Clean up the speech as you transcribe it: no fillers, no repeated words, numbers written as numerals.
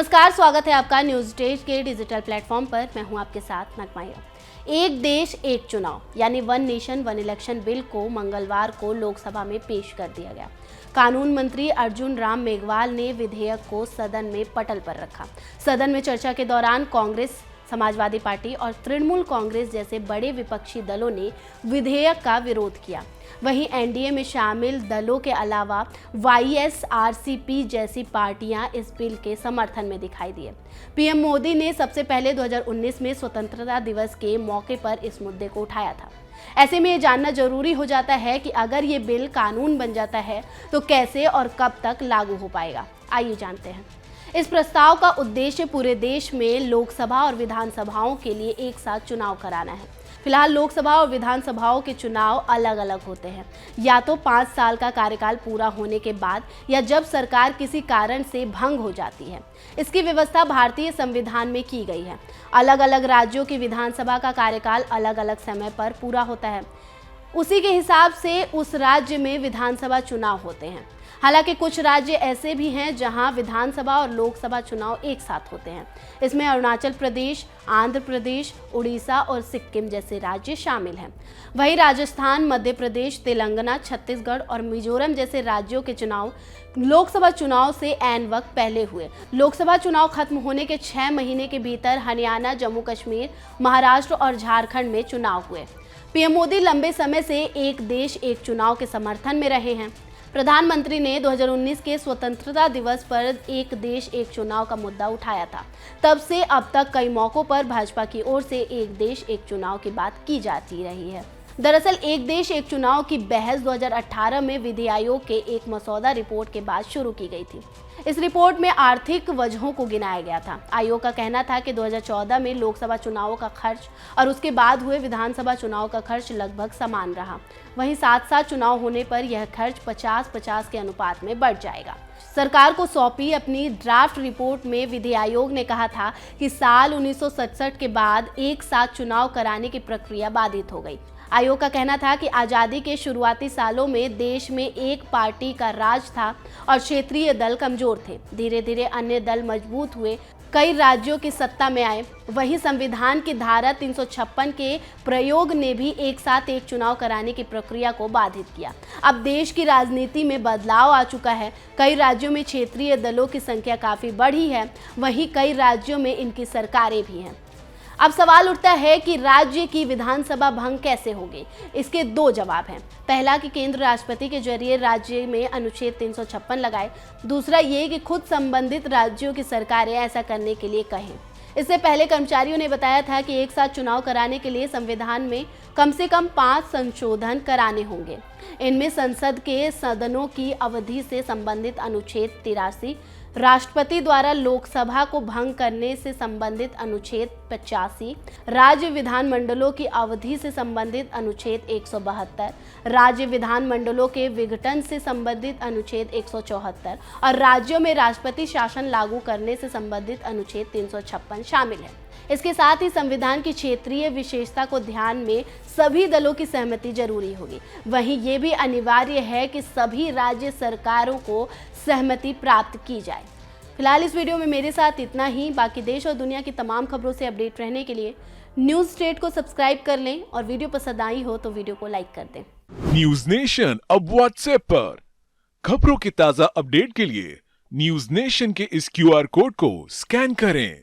नमस्कार, स्वागत है आपका न्यूज स्टेज के डिजिटल प्लेटफॉर्म पर। मैं हूं आपके साथ नगमाया। एक देश एक चुनाव यानी one nation one election bill को मंगलवार को लोकसभा में पेश कर दिया गया। कानून मंत्री अर्जुन राम मेघवाल ने विधेयक को सदन में पटल पर रखा। सदन में चर्चा के दौरान कांग्रेस, समाजवादी पार्टी और तृणमूल कांग्रेस जैसे बड़े विपक्षी दलों ने विधेयक का विरोध किया। वहीं एनडीए में शामिल दलों के अलावा वाईएसआरसीपी जैसी पार्टियां इस बिल के समर्थन में दिखाई दिए। पीएम मोदी ने सबसे पहले 2019 में स्वतंत्रता दिवस के मौके पर इस मुद्दे को उठाया था। ऐसे में ये जानना जरूरी हो जाता है कि अगर ये बिल कानून बन जाता है तो कैसे और कब तक लागू हो पाएगा। आइए जानते हैं। इस प्रस्ताव का उद्देश्य पूरे देश में लोकसभा और विधानसभाओं के लिए एक साथ चुनाव कराना है। फिलहाल लोकसभा और विधानसभाओं के चुनाव अलग अलग होते हैं, या तो 5 साल का कार्यकाल पूरा होने के बाद या जब सरकार किसी कारण से भंग हो जाती है। इसकी व्यवस्था भारतीय संविधान में की गई है। अलग अलग राज्यों की विधानसभा का कार्यकाल अलग अलग समय पर पूरा होता है। उसी के हिसाब से उस राज्य में विधानसभा चुनाव होते हैं। हालांकि कुछ राज्य ऐसे भी हैं जहां विधानसभा और लोकसभा चुनाव एक साथ होते हैं। इसमें अरुणाचल प्रदेश, आंध्र प्रदेश, उड़ीसा और सिक्किम जैसे राज्य शामिल हैं। वहीं राजस्थान, मध्य प्रदेश, तेलंगाना, छत्तीसगढ़ और मिजोरम जैसे राज्यों के चुनाव लोकसभा चुनाव से ऐन वक्त पहले हुए। लोकसभा चुनाव खत्म होने के 6 महीने के भीतर हरियाणा, जम्मू कश्मीर, महाराष्ट्र और झारखंड में चुनाव हुए। पीएम मोदी लंबे समय से एक देश एक चुनाव के समर्थन में रहे हैं। प्रधानमंत्री ने 2019 के स्वतंत्रता दिवस पर एक देश एक चुनाव का मुद्दा उठाया था। तब से अब तक कई मौकों पर भाजपा की ओर से एक देश एक चुनाव की बात की जाती रही है। दरअसल एक देश एक चुनाव की बहस 2018 में विधि आयोग के एक मसौदा रिपोर्ट के बाद शुरू की गई थी। इस रिपोर्ट में आर्थिक वजहों को गिनाया गया था। आयोग का कहना था कि 2014 में लोकसभा चुनावों का खर्च और उसके बाद हुए विधानसभा चुनाव का खर्च लगभग समान रहा। वहीं साथ साथ चुनाव होने पर यह खर्च 50-50 के अनुपात में बढ़ जाएगा। सरकार को सौंपी अपनी ड्राफ्ट रिपोर्ट में विधि आयोग ने कहा था कि साल 1967 के बाद एक साथ चुनाव कराने की प्रक्रिया बाधित हो गई। आयोग का कहना था कि आज़ादी के शुरुआती सालों में देश में एक पार्टी का राज था और क्षेत्रीय दल कमजोर थे। धीरे धीरे अन्य दल मजबूत हुए, कई राज्यों की सत्ता में आए। वहीं संविधान की धारा 356 के प्रयोग ने भी एक साथ एक चुनाव कराने की प्रक्रिया को बाधित किया। अब देश की राजनीति में बदलाव आ चुका है। कई राज्यों में क्षेत्रीय दलों की संख्या काफ़ी बढ़ी है, वहीं कई राज्यों में इनकी सरकारें भी हैं। अब सवाल उठता है कि राज्य की विधानसभा भंग कैसे होगी। इसके 2 जवाब हैं। पहला कि केंद्र राष्ट्रपति के जरिए राज्य में अनुच्छेद 356 लगाए। दूसरा ये कि खुद संबंधित राज्यों की सरकारें ऐसा करने के लिए कहें। इससे पहले कर्मचारियों ने बताया था कि एक साथ चुनाव कराने के लिए संविधान में कम से कम 5 संशोधन कराने होंगे। इनमें संसद के सदनों की अवधि से संबंधित अनुच्छेद 83, राष्ट्रपति द्वारा लोकसभा को भंग करने से संबंधित अनुच्छेद 85, राज्य विधानमंडलों की अवधि से संबंधित अनुच्छेद 172, राज्य विधानमंडलों के विघटन से संबंधित अनुच्छेद 174 और राज्यों में राष्ट्रपति शासन लागू करने से संबंधित अनुच्छेद 356 शामिल है। इसके साथ ही संविधान की क्षेत्रीय विशेषता को ध्यान में सभी दलों की सहमति जरूरी होगी। वहीं ये भी अनिवार्य है कि सभी राज्य सरकारों को सहमति प्राप्त की जाए। फिलहाल इस वीडियो में मेरे साथ इतना ही। बाकी देश और दुनिया की तमाम खबरों से अपडेट रहने के लिए न्यूज स्टेट को सब्सक्राइब कर लें और वीडियो पसंद आई हो तो वीडियो को लाइक कर दें। न्यूज नेशन अब व्हाट्सएप पर खबरों की ताजा अपडेट के लिए न्यूज नेशन के इस QR कोड को स्कैन करें।